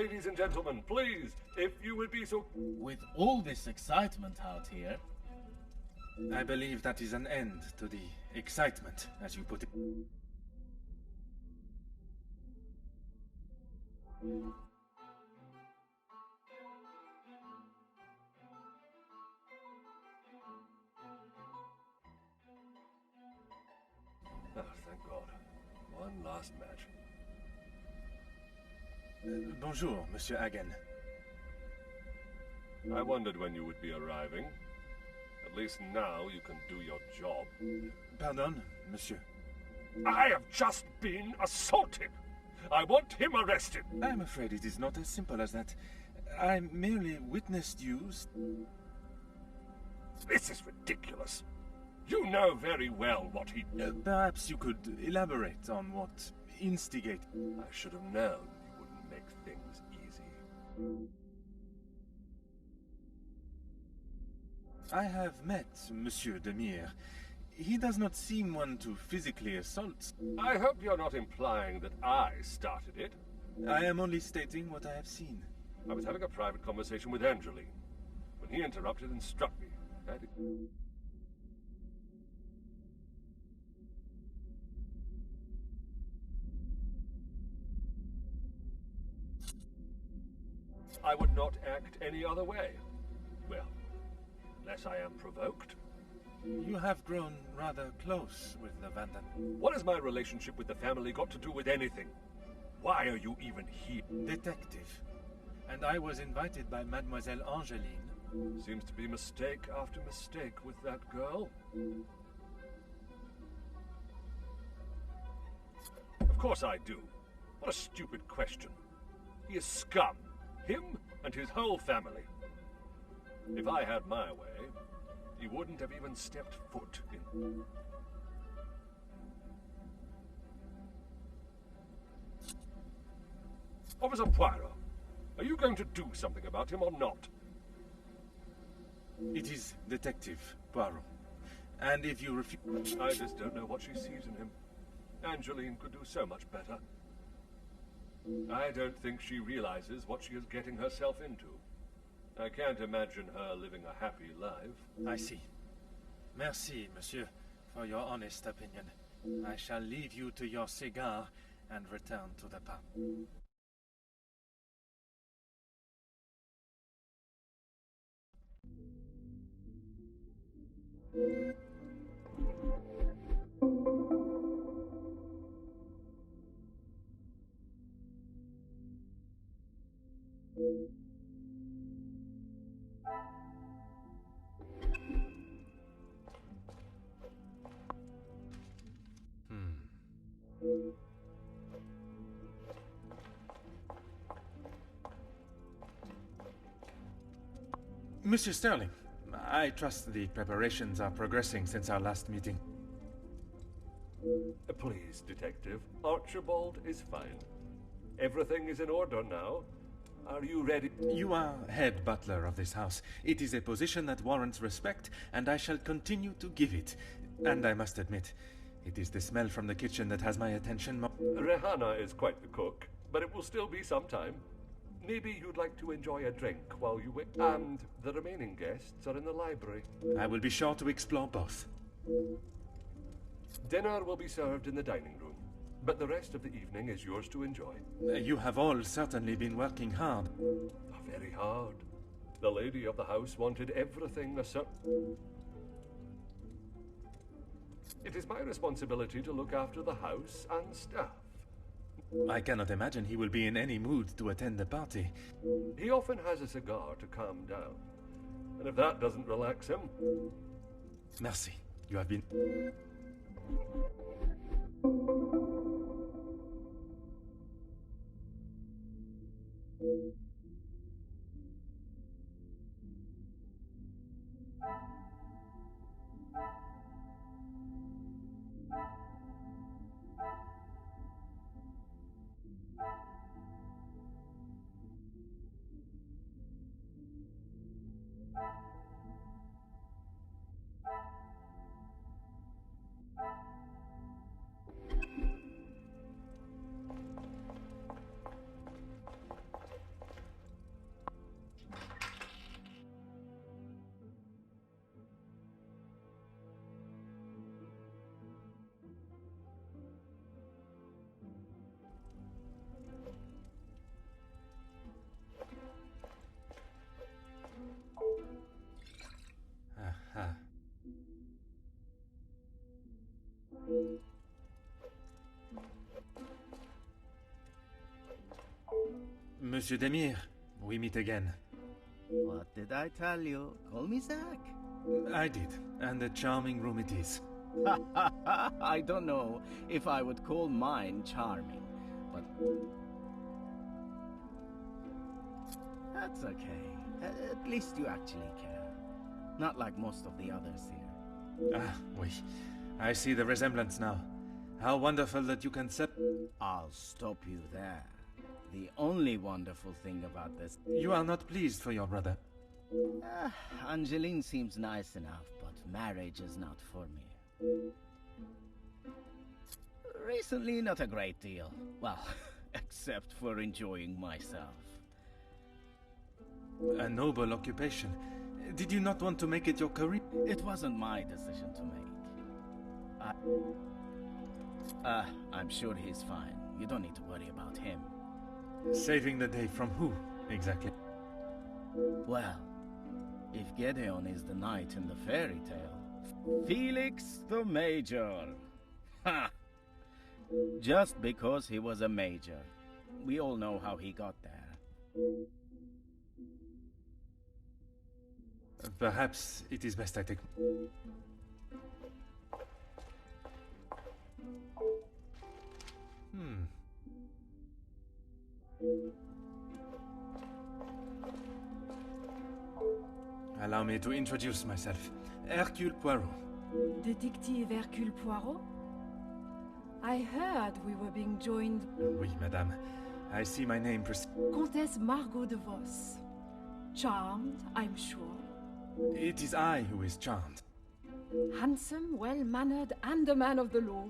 Ladies and gentlemen, please, if you would be so... With all this excitement out here... I believe that is an end to the excitement, as you put it. Oh, thank God. One last match. Bonjour, Monsieur Hagen. I wondered when you would be arriving. At least now you can do your job. Pardon, Monsieur. I have just been assaulted! I want him arrested! I'm afraid it is not as simple as that. I merely witnessed you... This is ridiculous. You know very well what he... Perhaps you could elaborate on what instigated... I should have known you wouldn't make things easy. I have met Monsieur Demire. He does not seem one to physically assault. I hope you're not implying that I started it. I am only stating what I have seen. I was having a private conversation with Angeline when he interrupted and struck me. I would not act any other way. Well, unless I am provoked. You have grown rather close with the Vanden. What has my relationship with the family got to do with anything? Why are you even here? Detective. And I was invited by Mademoiselle Angeline. Seems to be mistake after mistake with that girl. Of course I do. What a stupid question. He is scum. Him and his whole family. If I had my way, he wouldn't have even stepped foot in... Officer Poirot, are you going to do something about him or not? It is Detective Poirot. And if you refuse... I just don't know what she sees in him. Angeline could do so much better. I don't think she realizes what she is getting herself into. I can't imagine her living a happy life. I see. Merci, monsieur, for your honest opinion. I shall leave you to your cigar and return to the pub. Monsieur Sterling, I trust the preparations are progressing since our last meeting. Please, Detective. Archibald is fine. Everything is in order now. Are you ready? You are head butler of this house. It is a position that warrants respect, and I shall continue to give it. And I must admit, it is the smell from the kitchen that has my attention. Rehanna is quite the cook, but it will still be some time. Maybe you'd like to enjoy a drink while you wait. And the remaining guests are in the library. I will be sure to explore both. Dinner will be served in the dining room, but the rest of the evening is yours to enjoy. You have all certainly been working hard. Very hard. The lady of the house wanted everything a certain... It is my responsibility to look after the house and staff. I cannot imagine he will be in any mood to attend the party. He often has a cigar to calm down. And if that doesn't relax him... Merci. You have been... Monsieur Demire. We meet again. What did I tell you? Call me Zach. I did, and a charming room it is. I don't know if I would call mine charming, but... That's okay. At least you actually care. Not like most of the others here. Ah, oui. I see the resemblance now. How wonderful that you can set... I'll stop you there. The only wonderful thing about this... You are not pleased for your brother. Angeline seems nice enough, but marriage is not for me. Recently, not a great deal. Well, except for enjoying myself. A noble occupation. Did you not want to make it your career? It wasn't my decision to make. I'm sure he's fine. You don't need to worry about him. Saving the day from who, exactly? Well, if Gedeon is the knight in the fairy tale, Felix the Major. Ha! Just because he was a major. We all know how he got there. Perhaps it is best I take... Allow me to introduce myself. Hercule Poirot. Detective Hercule Poirot? I heard we were being joined... Oui, madame. I see my name Comtesse Margot de Vos. Charmed, I'm sure. It is I who is charmed. Handsome, well-mannered, and a man of the law.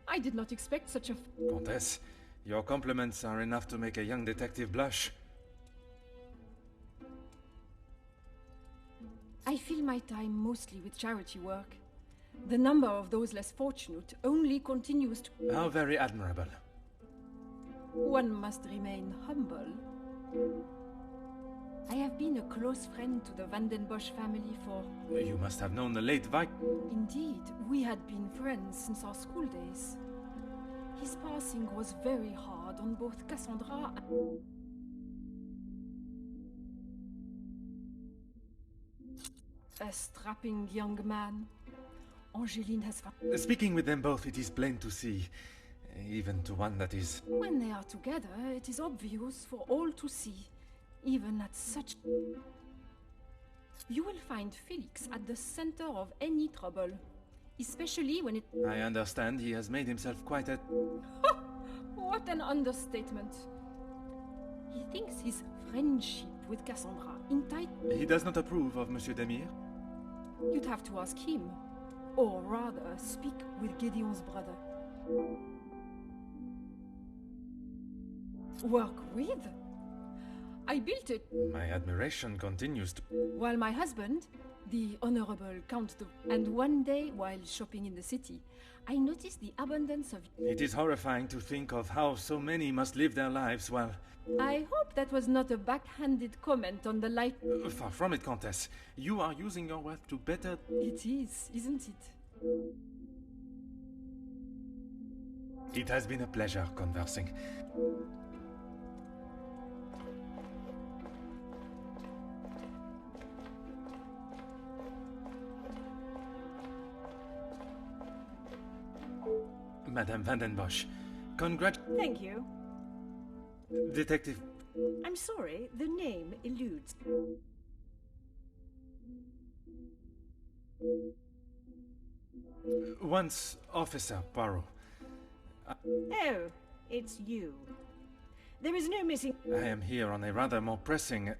I did not expect such a... Comtesse, your compliments are enough to make a young detective blush. I fill my time mostly with charity work. The number of those less fortunate only continues to... How very admirable. One must remain humble. I have been a close friend to the Vandenbosch family for... You must have known the late Indeed, we had been friends since our school days. His passing was very hard on both Cassandra and... A strapping young man. Angeline has... Speaking with them both, it is plain to see. Even to one that is... When they are together, it is obvious for all to see. Even at such... You will find Felix at the center of any trouble. Especially when it... I understand he has made himself quite a... What an understatement. He thinks his friendship with Cassandra He does not approve of Monsieur Demire? You'd have to ask him. Or rather, speak with Gideon's brother. Work with? I built it. My admiration continues to... While my husband, the Honorable Count de... And one day, while shopping in the city, I noticed the abundance of... It is horrifying to think of how so many must live their lives while... I hope that was not a backhanded comment on the light... Far from it, Countess. You are using your wealth to better... It is, isn't it? It has been a pleasure conversing. Madame Vandenbosch, Thank you. Detective... I'm sorry, the name eludes. Once Officer Poirot. Oh, it's you. There is no missing... I am here on a rather more pressing...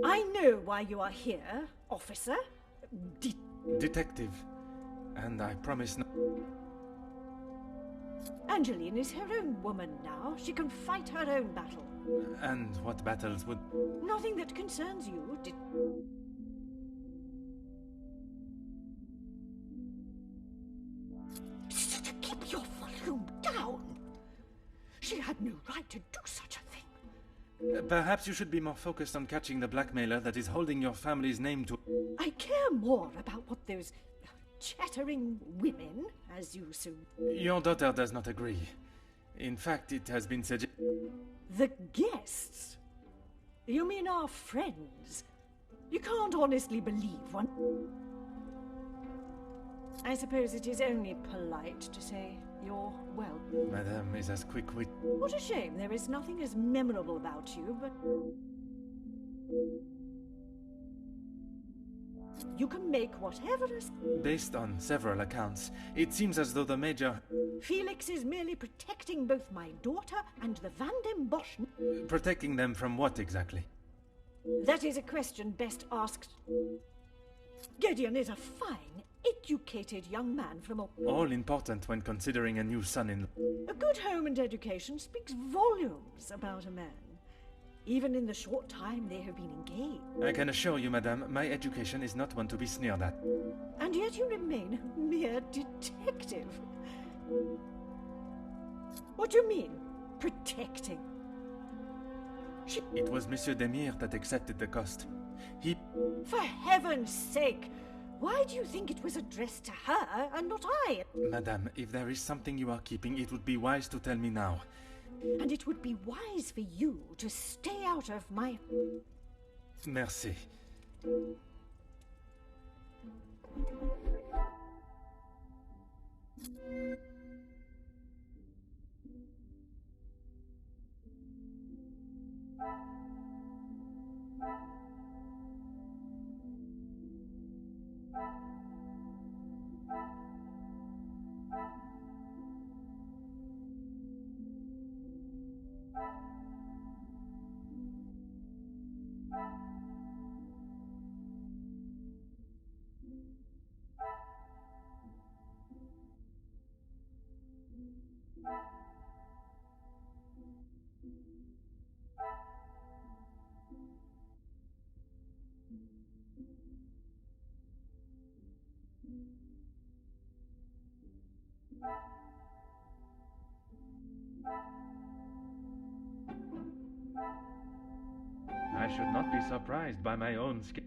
I know why you are here, officer. Detective. And I promise not... Angeline is her own woman now. She can fight her own battle. And what battles would... Nothing that concerns you. Keep your volume down. She had no right to do such a thing. Perhaps you should be more focused on catching the blackmailer that is holding your family's name to... I care more about what those chattering women, as you so... Your daughter does not agree. In fact, it has been suggested... The guests? You mean our friends? You can't honestly believe one. I suppose it is only polite to say you're well. Madame is as quick-witted. What a shame. There is nothing as memorable about you, but you can make whatever is. Based on several accounts, it seems as though the Major... Felix is merely protecting both my daughter and the Van den Bosch. Protecting them from what exactly? That is a question best asked. Gideon is a fine, educated young man from a... All important when considering a new son-in-law. A good home and education speaks volumes about a man, even in the short time they have been engaged. I can assure you, madame, my education is not one to be sneered at. And yet you remain a mere detective. What do you mean, protecting? It was Monsieur Demire that accepted the cost. He... For heaven's sake! Why do you think it was addressed to her and not I? Madame, if there is something you are keeping, it would be wise to tell me now. And it would be wise for you to stay out of my... Merci. I should not be surprised by my own skill.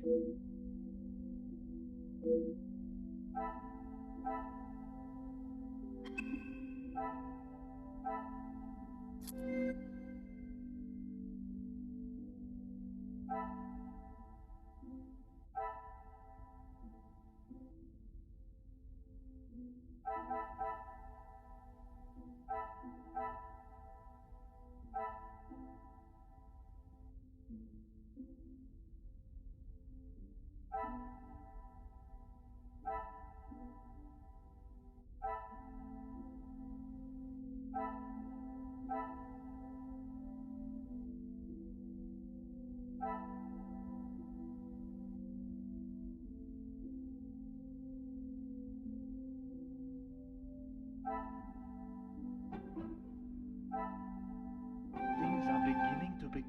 Things are beginning to be...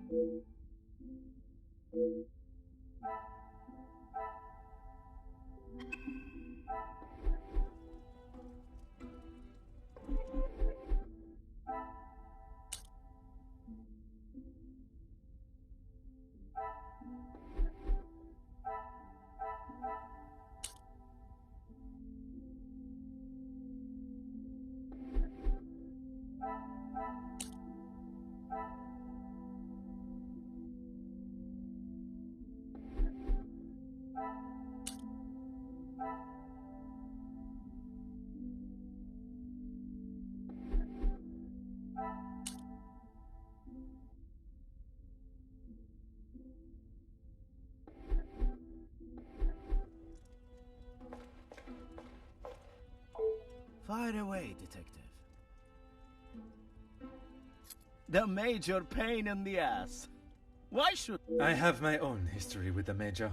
Fire away, detective. The Major pain in the ass. Why should... I have my own history with the Major.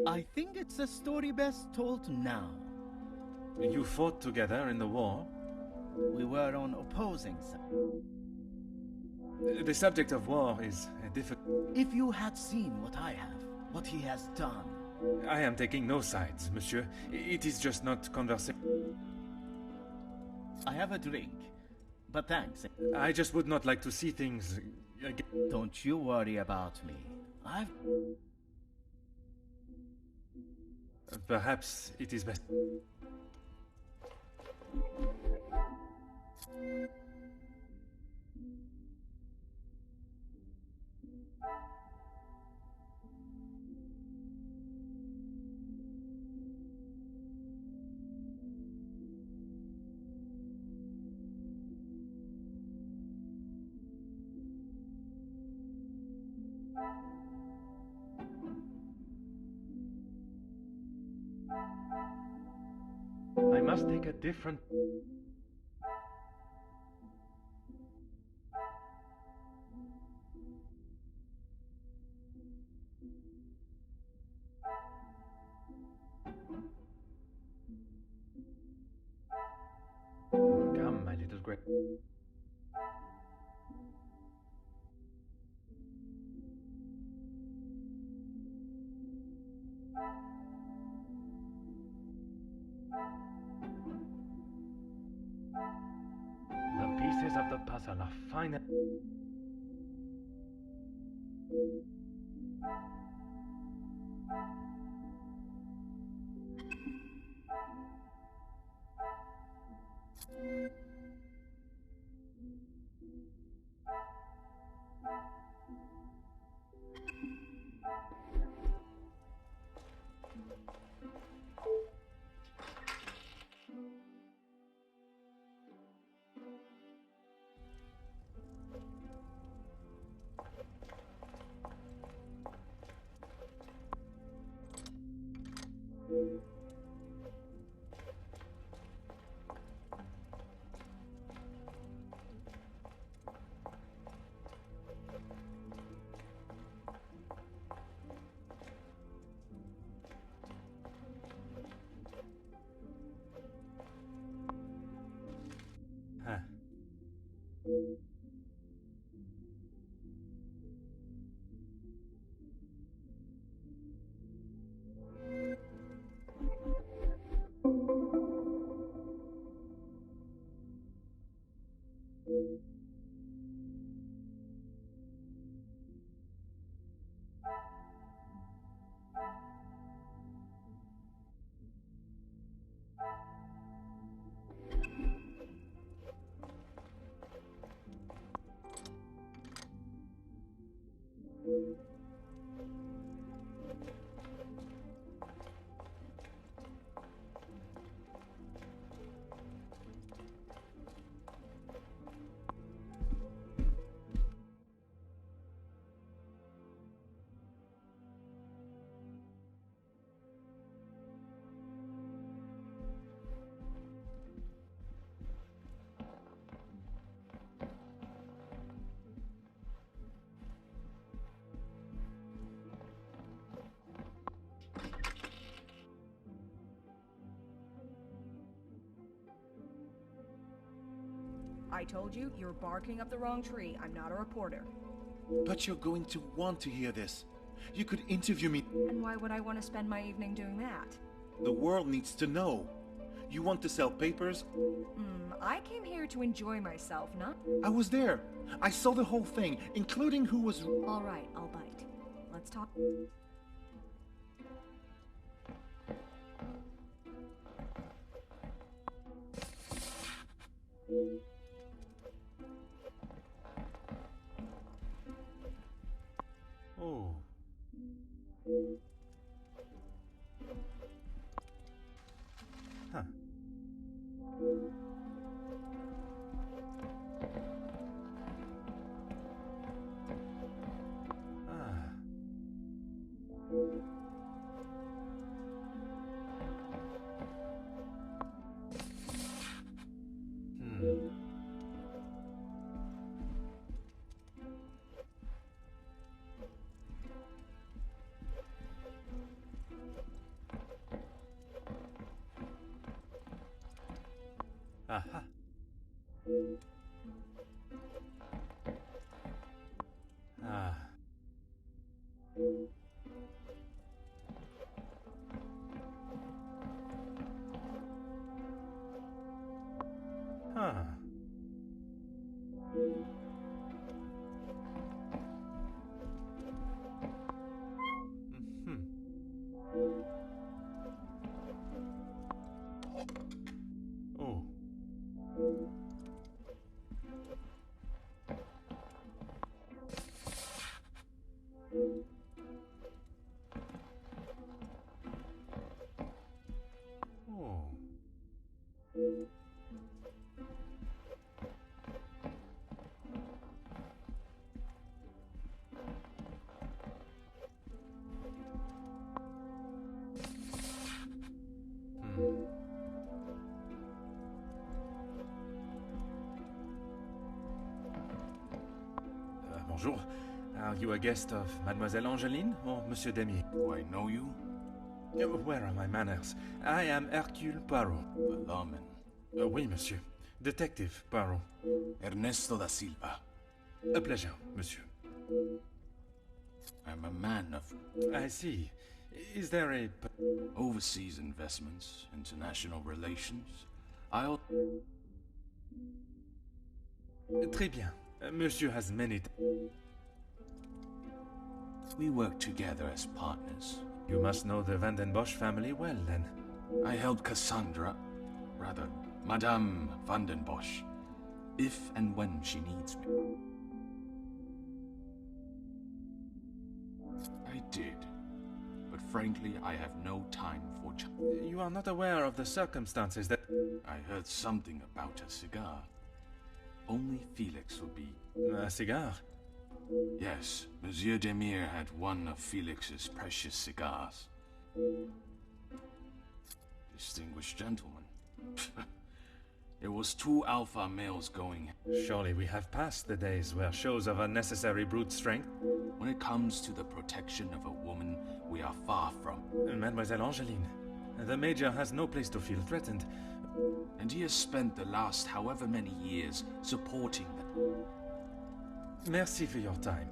I think it's a story best told now. You fought together in the war? We were on opposing sides. The subject of war is difficult. If you had seen what I have, what he has done... I am taking no sides, monsieur. It is just not conversation. I have a drink, but thanks. I just would not like to see things... Don't you worry about me. Perhaps it is best... I must take a different... Come, my little grape. The pieces of the puzzle are fine. Huh. I told you, you're barking up the wrong tree. I'm not a reporter. But you're going to want to hear this. You could interview me. And why would I want to spend my evening doing that? The world needs to know. You want to sell papers? I came here to enjoy myself, not... I was there. I saw the whole thing, including who was... All right, I'll bite. Let's talk... Oh. Huh. Ah. Bonjour. Are you a guest of Mademoiselle Angeline or Monsieur Demier? Do I know you? Where are my manners? I am Hercule Poirot. Alarming. Oui, monsieur. Detective Poirot. Ernesto da Silva. A pleasure, monsieur. I'm a man of I see. Is there a... overseas investments, international relations. I'll... Très bien. Monsieur has many... We work together as partners. You must know the Van den Bosch family well, then. I help Cassandra, rather, Madame Van den Bosch, if and when she needs me. I did, but frankly, I have no time for... You are not aware of the circumstances that... I heard something about a cigar. Only Felix would be... A cigar? Yes, Monsieur Demir had one of Felix's precious cigars. Distinguished gentleman. There was 2 alpha males going. Surely we have passed the days where shows of unnecessary brute strength... When it comes to the protection of a woman, we are far from... Mademoiselle Angeline, the Major has no place to feel threatened. And he has spent the last however many years supporting the... Merci for your time.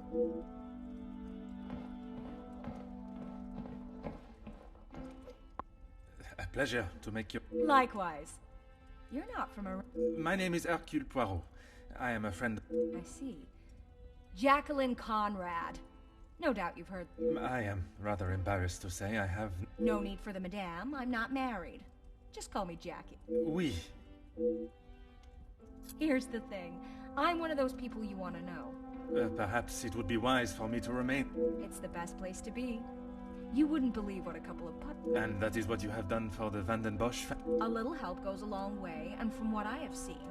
A pleasure to make you... Likewise. You're not from a... My name is Hercule Poirot. I am a friend... I see. Jacqueline Conrad. No doubt you've heard... I am rather embarrassed to say I have... No need for the madame. I'm not married. Just call me Jackie. Oui. Here's the thing. I'm one of those people you want to know. Perhaps it would be wise for me to remain. It's the best place to be. You wouldn't believe what a couple of And that is what you have done for the Van den Bosch A little help goes a long way, and from what I have seen,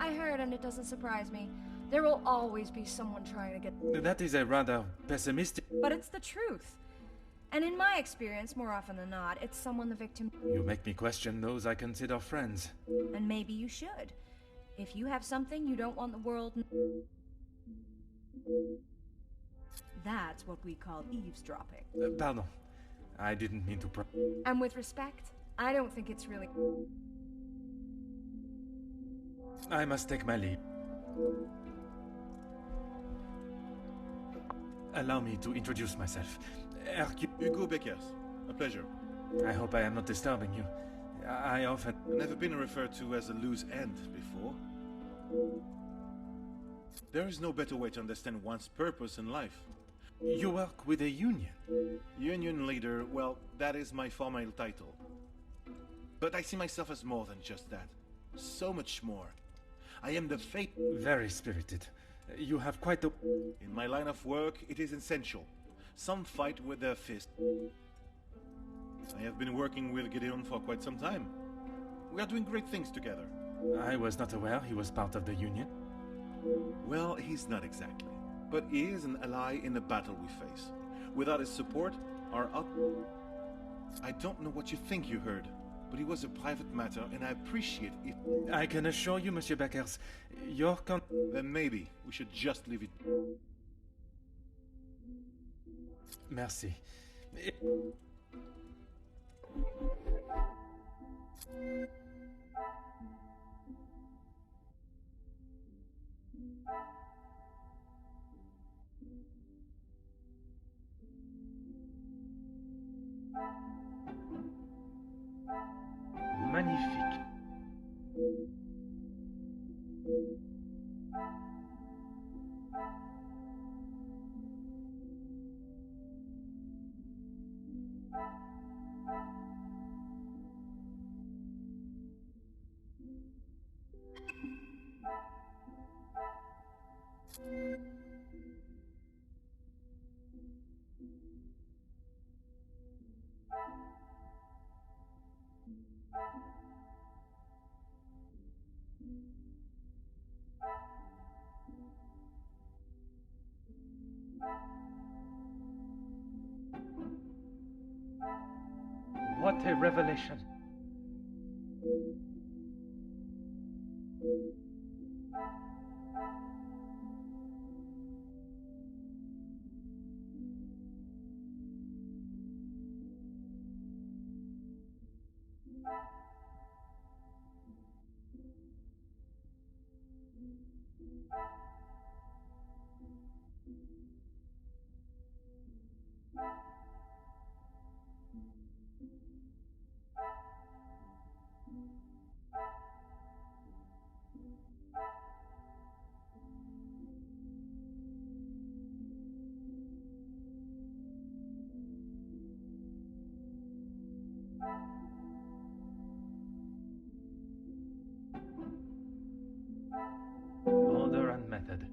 I heard, and it doesn't surprise me, there will always be someone trying to get... That is a rather pessimistic... But it's the truth. And in my experience, more often than not, it's someone the victim... You make me question those I consider friends. And maybe you should. If you have something you don't want the world... That's what we call eavesdropping. Pardon. I didn't mean to And with respect, I don't think it's really... I must take my leave. Allow me to introduce myself. Hercule... Hugo Beckers. A pleasure. I hope I am not disturbing you. I often... Never been referred to as a loose end before. There is no better way to understand one's purpose in life. You work with a union? Union leader, well, that is my formal title. But I see myself as more than just that. So much more. I am the fate... Very spirited. You have quite the... In my line of work, it is essential. Some fight with their fist. I have been working with Gideon for quite some time. We are doing great things together. I was not aware he was part of the union. Well, he's not exactly. But he is an ally in the battle we face. Without his support, I don't know what you think you heard, but it was a private matter, and I appreciate it. I can assure you, Monsieur Beckers, your Then maybe we should just leave it. Merci. Magnifique. What a revelation. Order and method.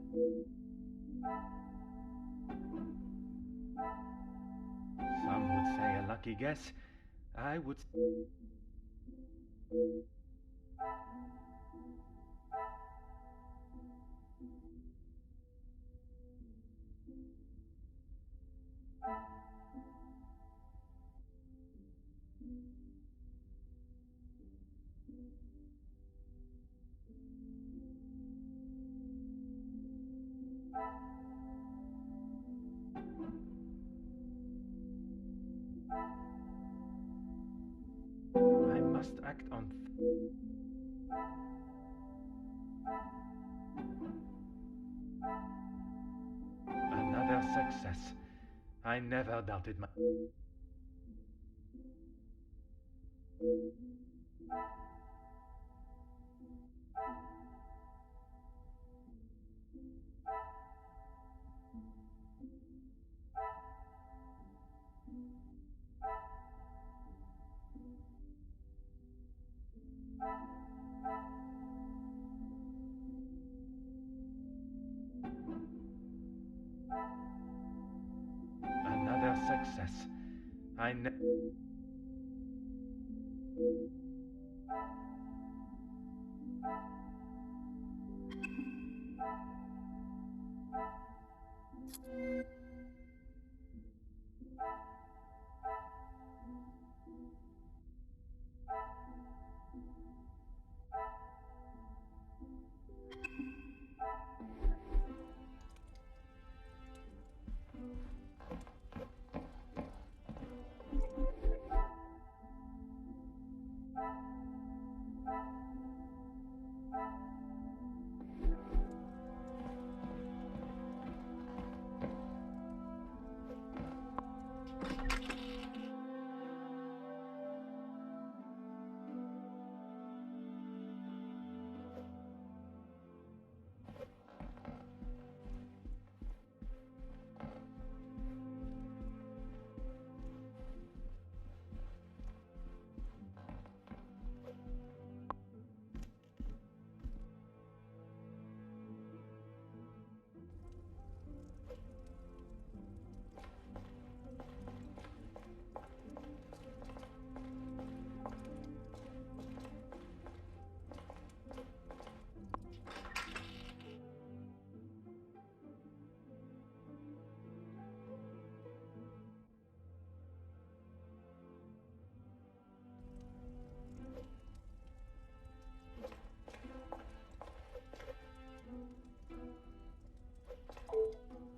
Some would say a lucky guess. I would... I must act on... Another success. I never doubted my... Another success. I ne...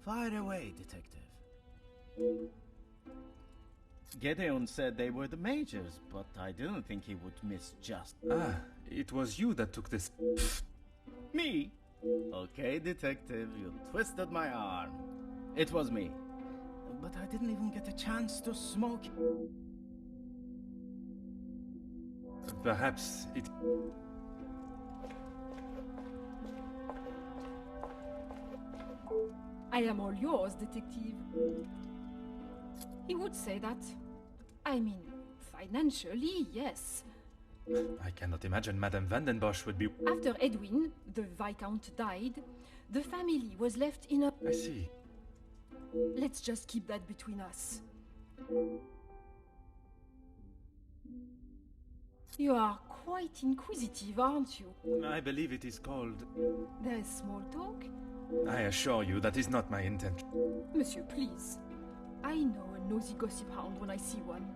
Fire away, detective. Gedeon said they were the majors, but I didn't think he would miss just... Ah, it was you that took this... Me? Okay, detective, you twisted my arm. It was me. But I didn't even get a chance to smoke. Perhaps it... I am all yours, detective. He would say that. I mean, financially, yes. I cannot imagine Madame Vandenbosch would be... After Edwin, the Viscount, died, the family was left in a... I see. Let's just keep that between us. You are quite inquisitive, aren't you? I believe it is called... There is small talk? I assure you that is not my intent. Monsieur, please. I know a nosy gossip hound when I see one.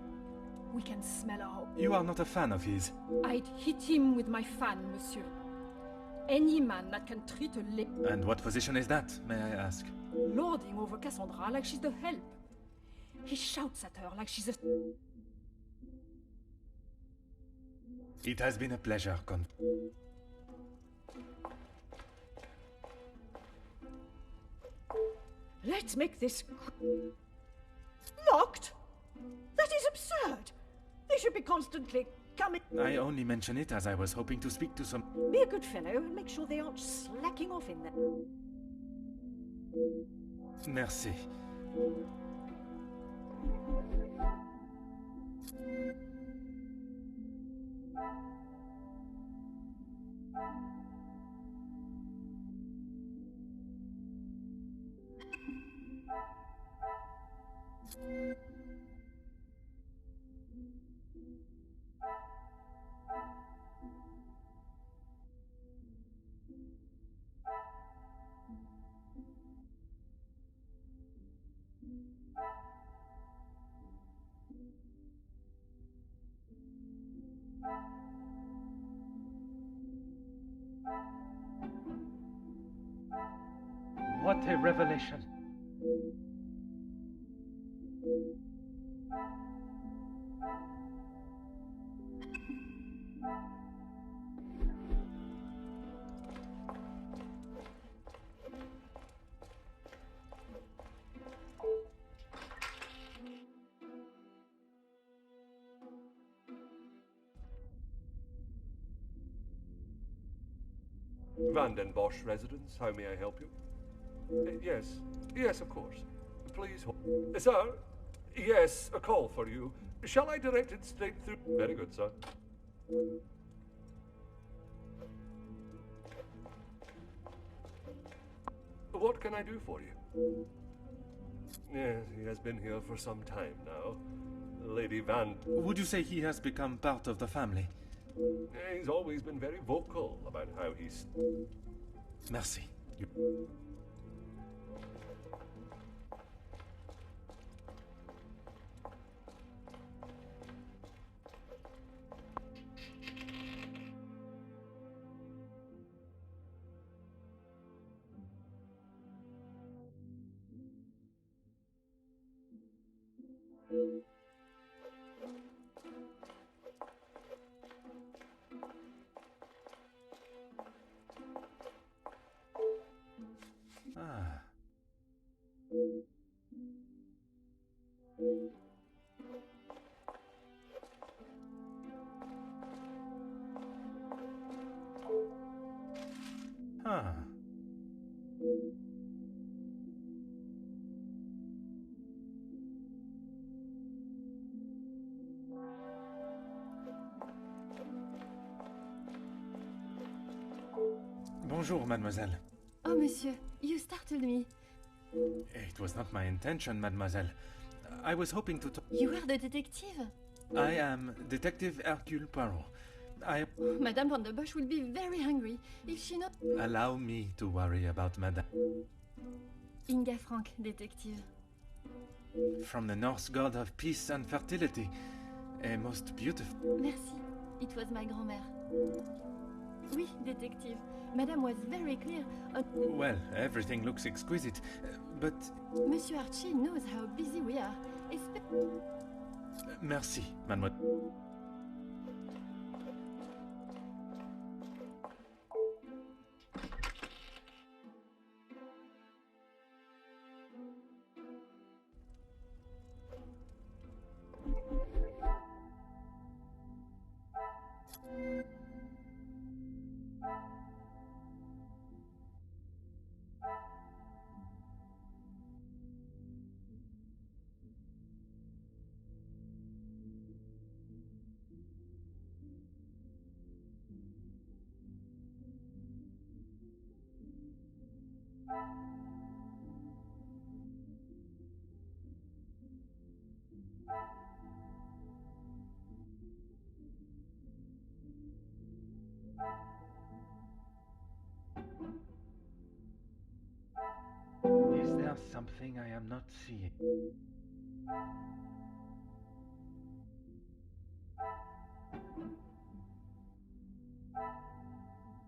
We can smell our... You are not a fan of his. I'd hit him with my fan, monsieur. Any man that can treat a And what position is that, may I ask? lording over Cassandra like she's the help. He shouts at her like she's a... It has been a pleasure, Let's make this locked? That is absurd. They should be constantly coming. I only mention it as I was hoping to speak to some... Be a good fellow and make sure they aren't slacking off in there. Merci. What a revelation. Vandenbosch residence, how may I help you? Yes, of course. Please hold. Sir? Yes, a call for you. Shall I direct it straight through? Very good, sir. What can I do for you? Yes, he has been here for some time now. Lady Van... Would you say he has become part of the family? He's always been very vocal about how he's... Merci. Bonjour, mademoiselle. Oh, monsieur, you startled me. It was not my intention, mademoiselle. I was hoping to talk... You are the detective? I am Detective Hercule Poirot. Madame Van der Bosch will be very hungry if she not... Allow me to worry about Madame. Inga Frank, detective. From the Norse god of peace and fertility. A most beautiful... Merci. It was my grand-mère. Oui, detective. Madame was very clear on... Well, everything looks exquisite, but... Monsieur Archie knows how busy we are. Merci, mademoiselle. Is there something I am not seeing?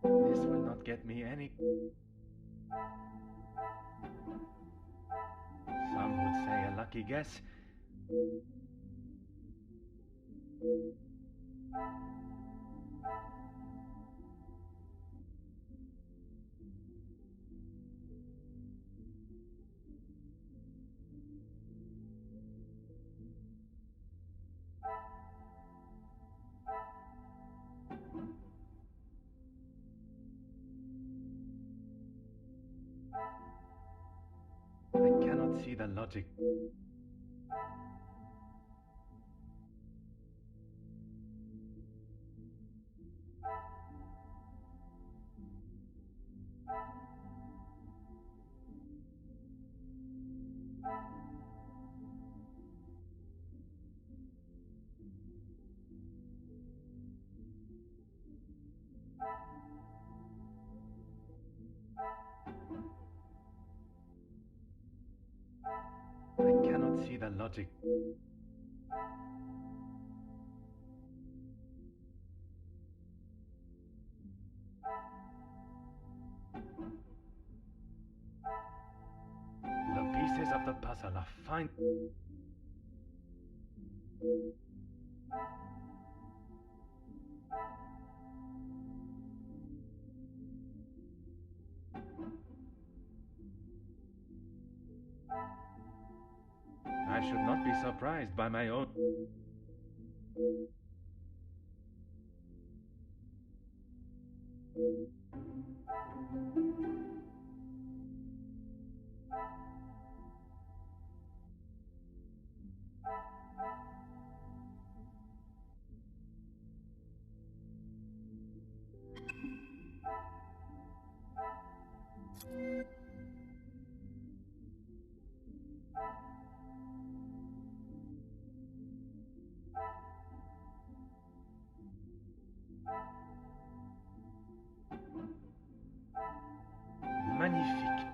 This will not get me any... Some would say a lucky guess. cannot see the logic. I cannot see the logic. The pieces of the puzzle are fine. I should not be surprised by my own. Magnifique.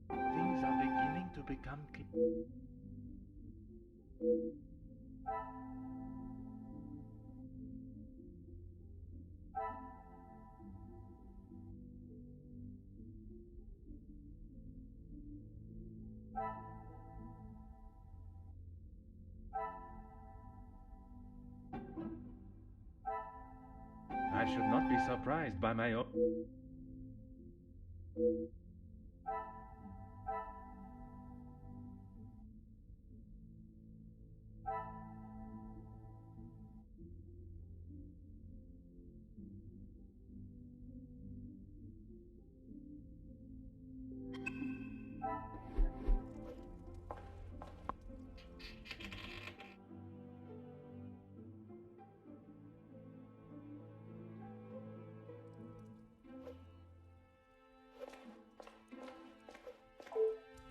Things are beginning to become clear. I should not be surprised by my own.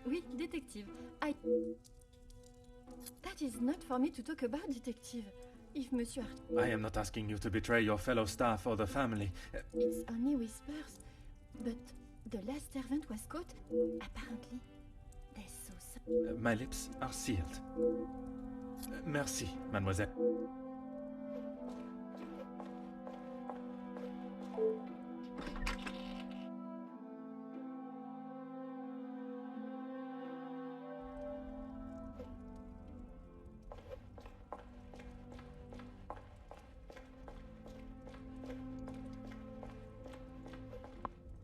Oui, détective. That is not for me to talk about, detective. If Monsieur I am not asking you to betray your fellow staff or the family. It's only whispers. But the last servant was caught. Apparently, they saw some... My lips are sealed. Merci, mademoiselle.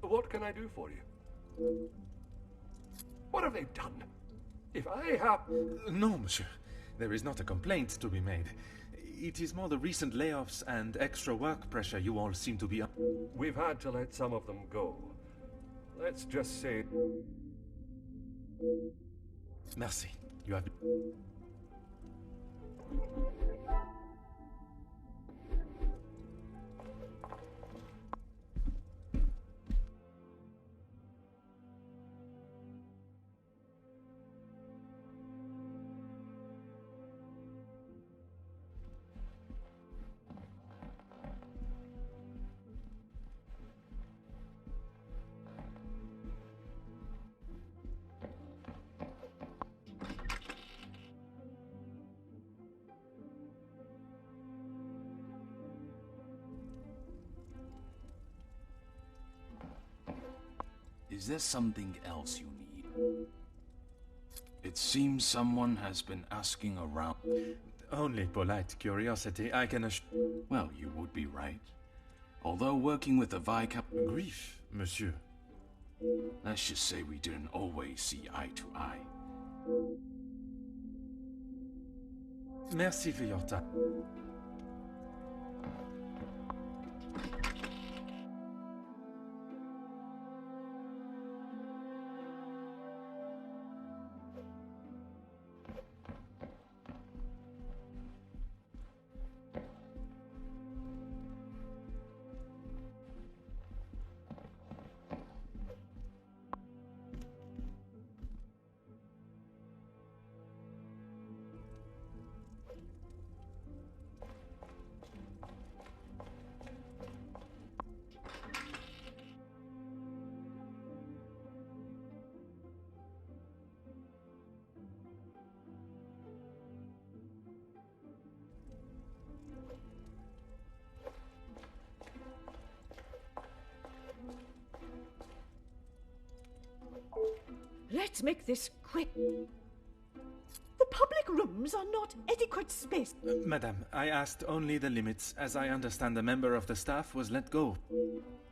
What can I do for you? What have they done? If I have... No, monsieur. There is not a complaint to be made. It is more the recent layoffs and extra work pressure you all seem to be... We've had to let some of them go. Let's just say... Merci. You have... Is there something else you need? It seems someone has been asking around. Only polite curiosity, I can assure... Well, you would be right. Although working with the Viscount... Grief, monsieur. Let's just say we didn't always see eye to eye. Merci for your time. Let's make this quick. The public rooms are not adequate space. Madame, I asked only the limits, as I understand a member of the staff was let go.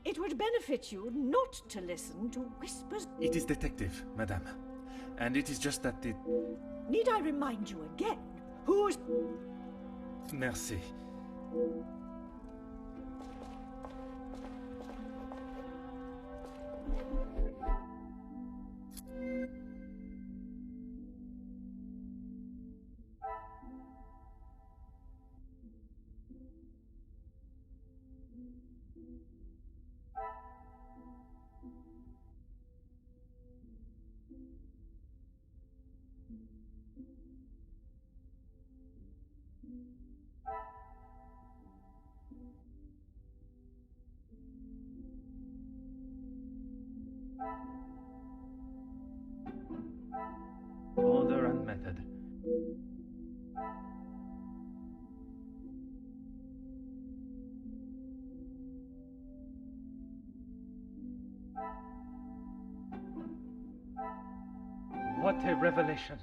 It would benefit you not to listen to whispers. It is detective, madame. And it is just that it... Need I remind you again? Who's... Merci. Order and method. What a revelation!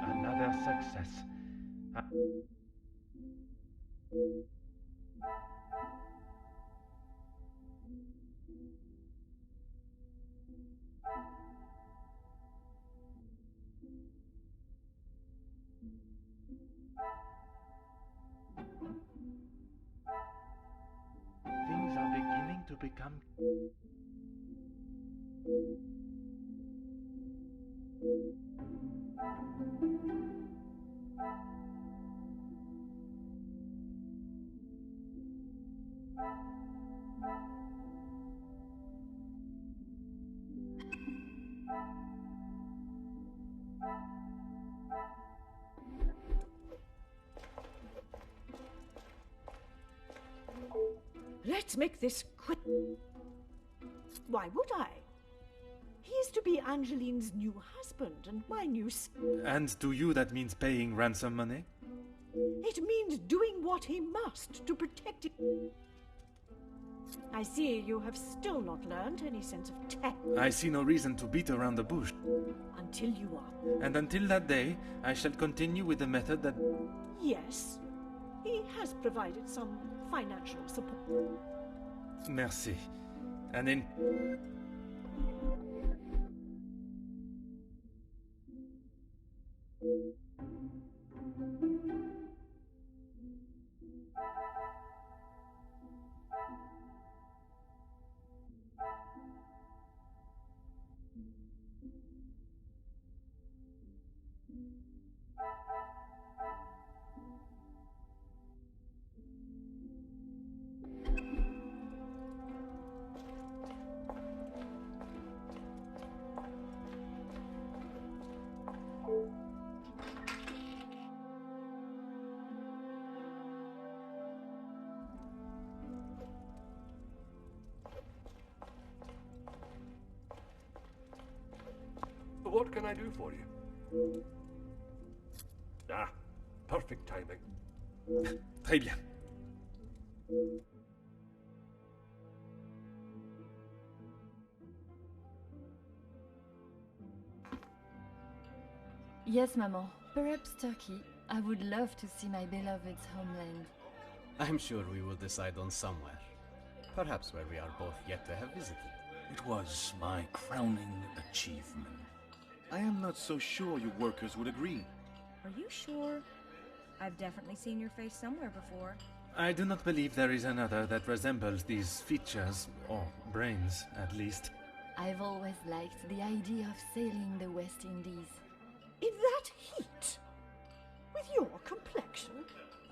Another success. Things are beginning to become... Let's make this quick. Why would I? He is to be Angeline's new husband and my new... And to you that means paying ransom money? It means doing what he must to protect it. I see you have still not learned any sense of tact. I see no reason to beat around the bush. Until you are. And until that day, I shall continue with the method that... Yes. He has provided some financial support. Merci. And in... What can I do for you? Ah, perfect timing. Très bien. Yes, Maman. Perhaps Turkey. I would love to see my beloved's homeland. I'm sure we will decide on somewhere. Perhaps where we are both yet to have visited. It was my crowning achievement. I am not so sure you workers would agree. Are you sure? I've definitely seen your face somewhere before. I do not believe there is another that resembles these features, or brains, at least. I've always liked the idea of sailing the West Indies. In that heat? With your complexion?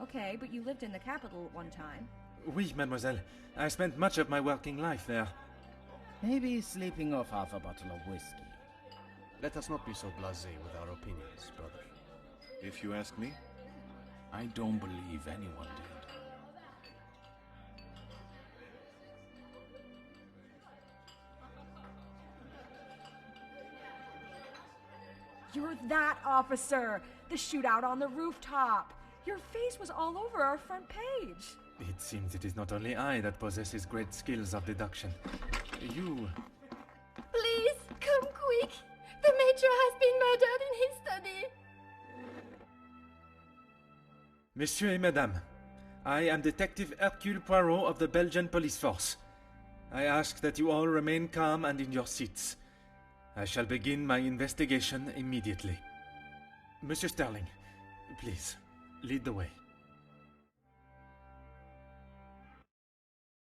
Okay, but you lived in the capital at one time. Oui, mademoiselle. I spent much of my working life there. Maybe sleeping off half a bottle of whiskey. Let us not be so blasé with our opinions, brother. If you ask me. I don't believe anyone did. You're that officer! The shootout on the rooftop! Your face was all over our front page! It seems it is not only I that possesses great skills of deduction. You... Please, come quick! The Major has been murdered in his study! Messieurs et Mesdames, I am Detective Hercule Poirot of the Belgian Police Force. I ask that you all remain calm and in your seats. I shall begin my investigation immediately. Monsieur Sterling, please, lead the way.